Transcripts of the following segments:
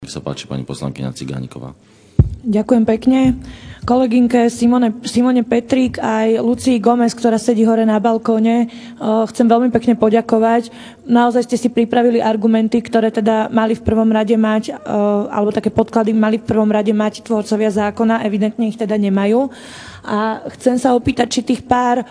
Nech sa páči, pani poslankyňa Cigániková. Ďakujem pekne. Kolegynke Simone Petrík aj Lucii Gomez, ktorá sedí hore na balkóne, chcem veľmi pekne poďakovať. Naozaj ste si pripravili argumenty, ktoré teda mali v prvom rade mať, alebo také podklady mali v prvom rade mať tvorcovia zákona, evidentne ich teda nemajú. A chcem sa opýtať, či tých pár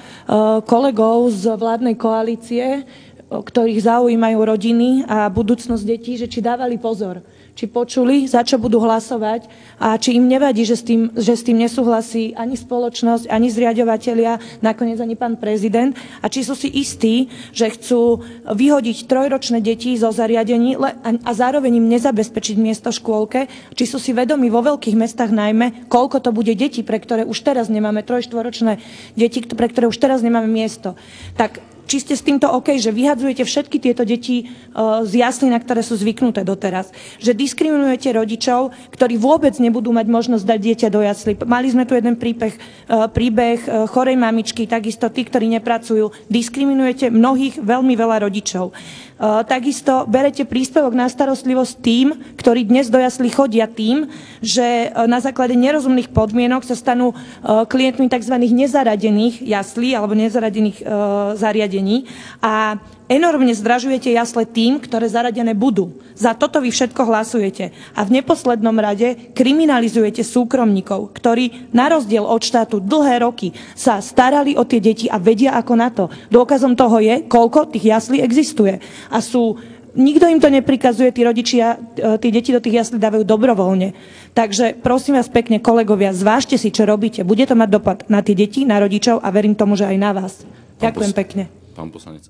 kolegov z vládnej koalície, ktorých zaujímajú rodiny a budúcnosť detí, že či dávali pozor, či počuli, za čo budú hlasovať a či im nevadí, že s tým nesúhlasí ani spoločnosť, ani zriaďovatelia, nakoniec ani pán prezident, a či sú si istí, že chcú vyhodiť trojročné deti zo zariadení a zároveň im nezabezpečiť miesto v škôlke, či sú si vedomí vo veľkých mestách najmä, koľko to bude detí, pre ktoré už teraz nemáme, 3-4-ročné deti, pre ktoré už teraz nemáme miesto. Tak či ste s týmto OK, že vyhadzujete všetky tieto deti z jaslí, na ktoré sú zvyknuté doteraz? Že diskriminujete rodičov, ktorí vôbec nebudú mať možnosť dať dieťa do jaslí. Mali sme tu jeden príbeh chorej mamičky, takisto tí, ktorí nepracujú. Diskriminujete mnohých, veľmi veľa rodičov. Takisto berete príspevok na starostlivosť tým, ktorí dnes do jaslí chodia tým, že na základe nerozumných podmienok sa stanú klientmi tzv. Nezaradených jaslí alebo nezaradených zariadení a enormne zdražujete jasle tým, ktoré zaradené budú. Za toto vy všetko hlasujete. A v neposlednom rade kriminalizujete súkromníkov, ktorí na rozdiel od štátu dlhé roky sa starali o tie deti a vedia ako na to. Dôkazom toho je, koľko tých jaslí existuje. A nikto im to neprikazuje, tí rodičia tie deti do tých jaslí dávajú dobrovoľne. Takže prosím vás pekne, kolegovia, zvážte si, čo robíte. Bude to mať dopad na tie deti, na rodičov a verím tomu, že aj na vás. Ďakujem pekne. Pán poslanec.